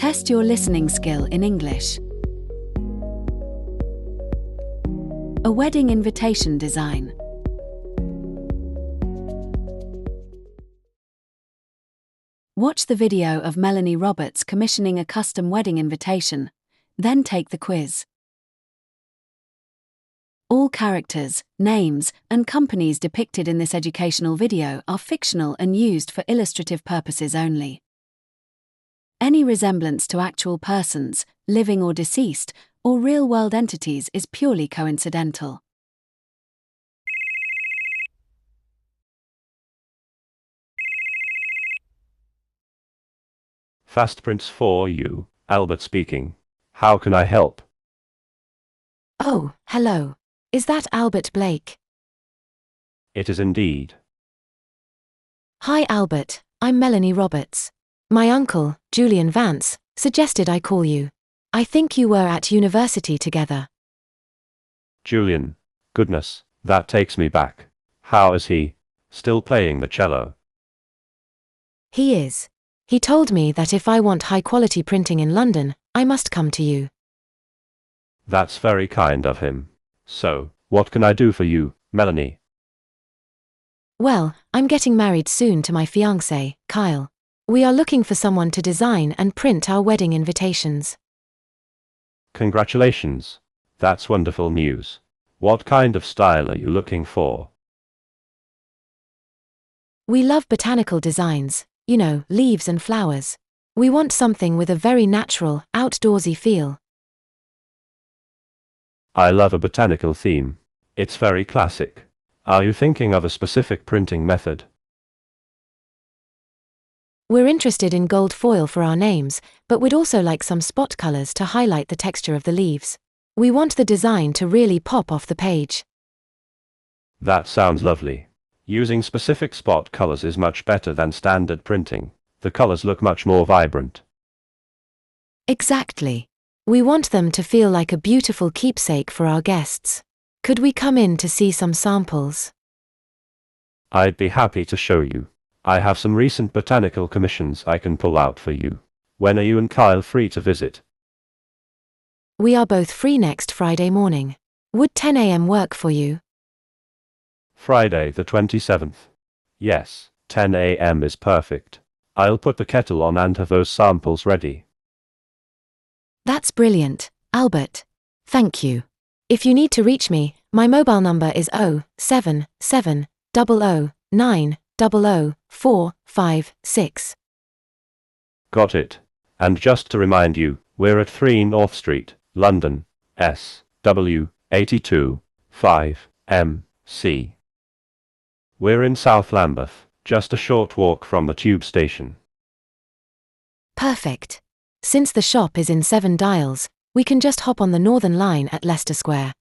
Test your listening skill in English. A wedding invitation design. Watch the video of Melanie Roberts commissioning a custom wedding invitation, then take the quiz. All characters, names, and companies depicted in this educational video are fictional and used for illustrative purposes only. Any resemblance to actual persons, living or deceased, or real-world entities is purely coincidental. Fast Prints for you, Albert speaking. How can I help? Oh, hello. Is that Albert Blake? It is indeed. Hi Albert, I'm Melanie Roberts. My uncle, Julian Vance, suggested I call you. I think you were at university together. Julian, goodness, that takes me back. How is he? Still playing the cello? He is. He told me that if I want high-quality printing in London, I must come to you. That's very kind of him. So, what can I do for you, Melanie? Well, I'm getting married soon to my fiancé, Kyle. We are looking for someone to design and print our wedding invitations. Congratulations. That's wonderful news. What kind of style are you looking for? We love botanical designs, you know, leaves and flowers. We want something with a very natural, outdoorsy feel. I love a botanical theme. It's very classic. Are you thinking of a specific printing method? We're interested in gold foil for our names, but we'd also like some spot colors to highlight the texture of the leaves. We want the design to really pop off the page. That sounds lovely. Using specific spot colors is much better than standard printing. The colors look much more vibrant. Exactly. We want them to feel like a beautiful keepsake for our guests. Could we come in to see some samples? I'd be happy to show you. I have some recent botanical commissions I can pull out for you. When are you and Kyle free to visit? We are both free next Friday morning. Would 10 a.m. work for you? Friday the 27th. Yes, 10 a.m. is perfect. I'll put the kettle on and have those samples ready. That's brilliant, Albert. Thank you. If you need to reach me, my mobile number is 077 009 00456. Got it. And just to remind you, we're at 3 North Street, London, SW 82 5MC. We're in South Lambeth, just a short walk from the tube station. Perfect. Since the shop is in 7 Dials, we can just hop on the Northern Line at Leicester Square.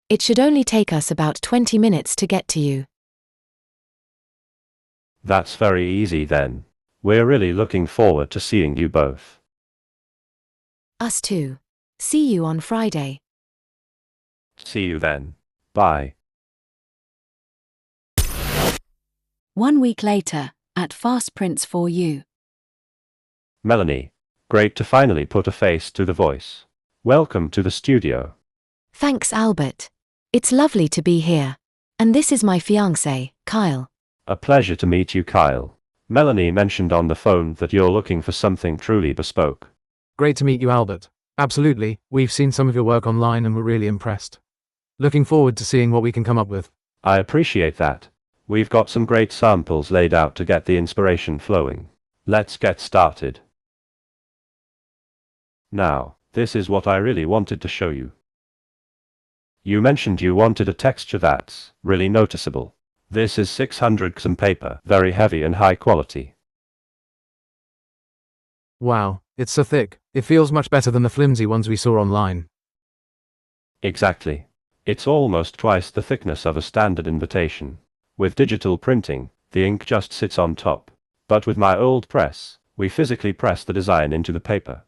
It should only take us about 20 minutes to get to you. That's very easy then. We're really looking forward to seeing you both. Us too. See you on Friday. See you then. Bye. 1 week later, at Fast Prints for You. Melanie, great to finally put a face to the voice. Welcome to the studio. Thanks, Albert. It's lovely to be here. And this is my fiancé, Kyle. A pleasure to meet you, Kyle. Melanie mentioned on the phone that you're looking for something truly bespoke. Great to meet you, Albert. Absolutely, we've seen some of your work online and we're really impressed. Looking forward to seeing what we can come up with. I appreciate that. We've got some great samples laid out to get the inspiration flowing. Let's get started. Now, this is what I really wanted to show you. You mentioned you wanted a texture that's really noticeable. This is 600 XM paper, very heavy and high quality. Wow, it's so thick. It feels much better than the flimsy ones we saw online. Exactly. It's almost twice the thickness of a standard invitation. With digital printing, the ink just sits on top. But with my old press, we physically press the design into the paper.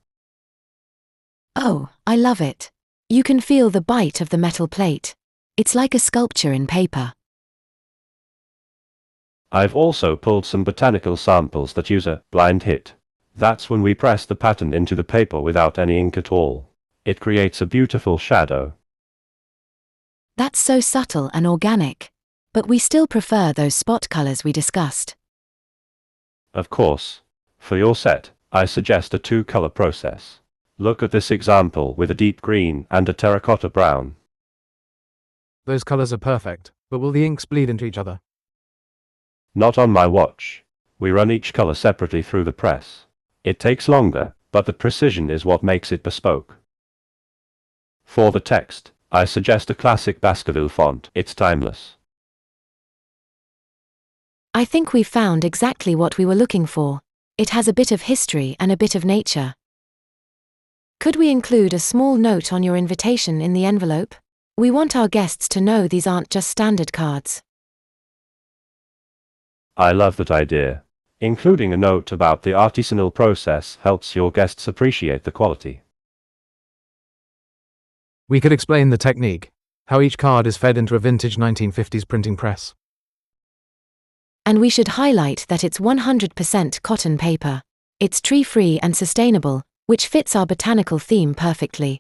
Oh, I love it. You can feel the bite of the metal plate. It's like a sculpture in paper. I've also pulled some botanical samples that use a blind hit. That's when we press the pattern into the paper without any ink at all. It creates a beautiful shadow. That's so subtle and organic. But we still prefer those spot colors we discussed. Of course. For your set, I suggest a two-color process. Look at this example with a deep green and a terracotta brown. Those colors are perfect, but will the inks bleed into each other? Not on my watch. We run each color separately through the press. It takes longer, but the precision is what makes it bespoke. For the text, I suggest a classic Baskerville font. It's timeless. I think we've found exactly what we were looking for. It has a bit of history and a bit of nature. Could we include a small note on your invitation in the envelope? We want our guests to know these aren't just standard cards. I love that idea. Including a note about the artisanal process helps your guests appreciate the quality. We could explain the technique, how each card is fed into a vintage 1950s printing press. And we should highlight that it's 100% cotton paper. It's tree-free and sustainable, which fits our botanical theme perfectly.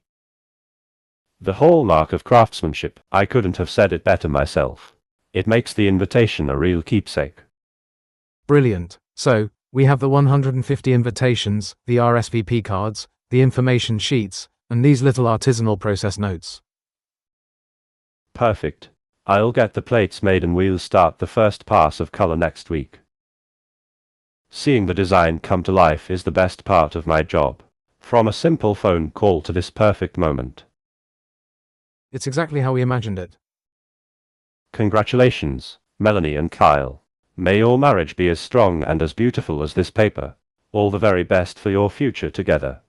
The hallmark of craftsmanship, I couldn't have said it better myself. It makes the invitation a real keepsake. Brilliant. So, we have the 150 invitations, the RSVP cards, the information sheets, and these little artisanal process notes. Perfect. I'll get the plates made and we'll start the first pass of color next week. Seeing the design come to life is the best part of my job. From a simple phone call to this perfect moment. It's exactly how we imagined it. Congratulations, Melanie and Kyle. May your marriage be as strong and as beautiful as this paper. All the very best for your future together.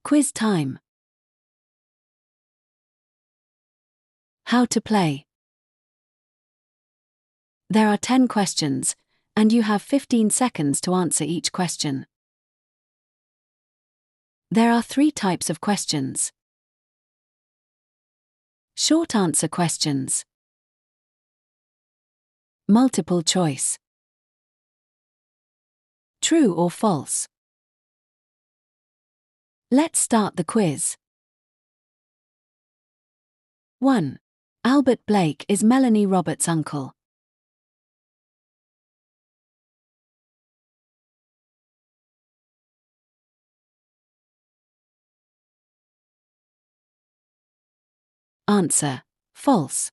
Quiz time. How to play. There are 10 questions, and you have 15 seconds to answer each question. There are 3 types of questions. Short answer questions. Multiple choice. True or false? Let's start the quiz. 1. Albert Blake is Melanie Roberts' uncle. Answer: false.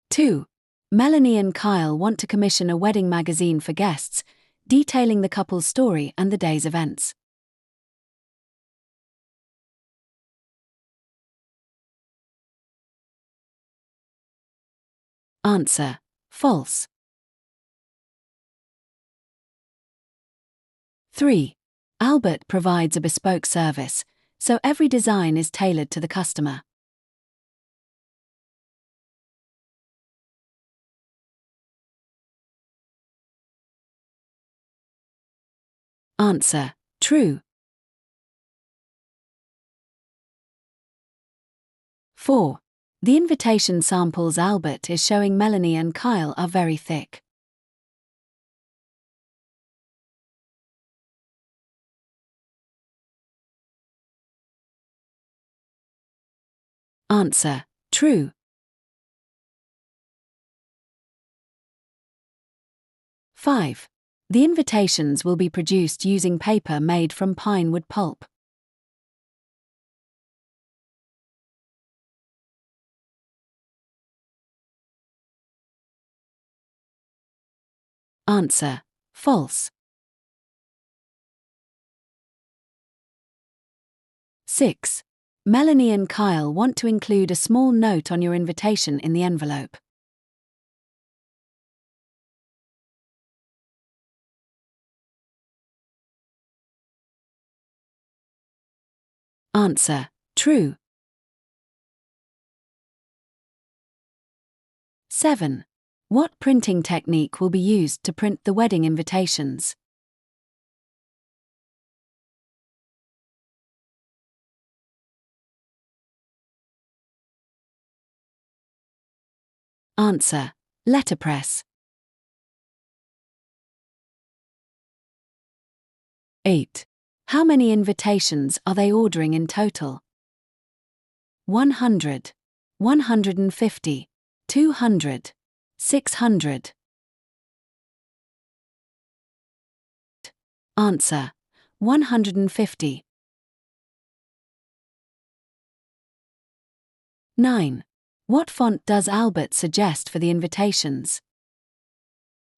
2. Melanie and Kyle want to commission a wedding magazine for guests, detailing the couple's story and the day's events. Answer: false. 3. Albert provides a bespoke service, so every design is tailored to the customer. Answer: true. 4. The invitation samples Albert is showing Melanie and Kyle are very thick. Answer: true. 5. The invitations will be produced using paper made from pine wood pulp. Answer: false. 6. Melanie and Kyle want to include a small note on your invitation in the envelope. Answer: true. 7. What printing technique will be used to print the wedding invitations? Answer: letterpress. 8. How many invitations are they ordering in total? 100, 150, 200, 600. Answer: 150. 9. What font does Albert suggest for the invitations?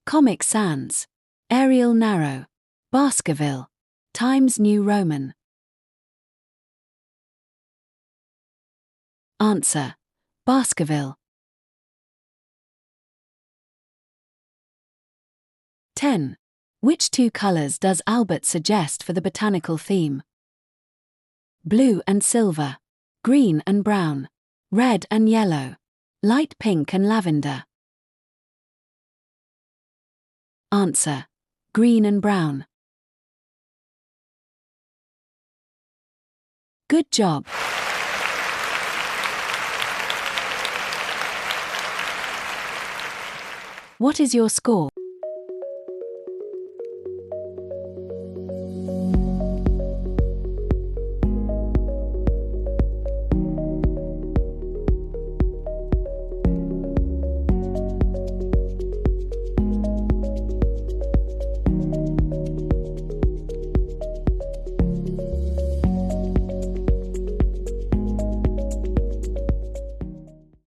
Comic Sans, Arial Narrow, Baskerville, Times New Roman. Answer: Baskerville. 10. Which two colors does Albert suggest for the botanical theme? Blue and silver, green and brown, red and yellow, light pink and lavender. Answer: green and brown. Good job. What is your score?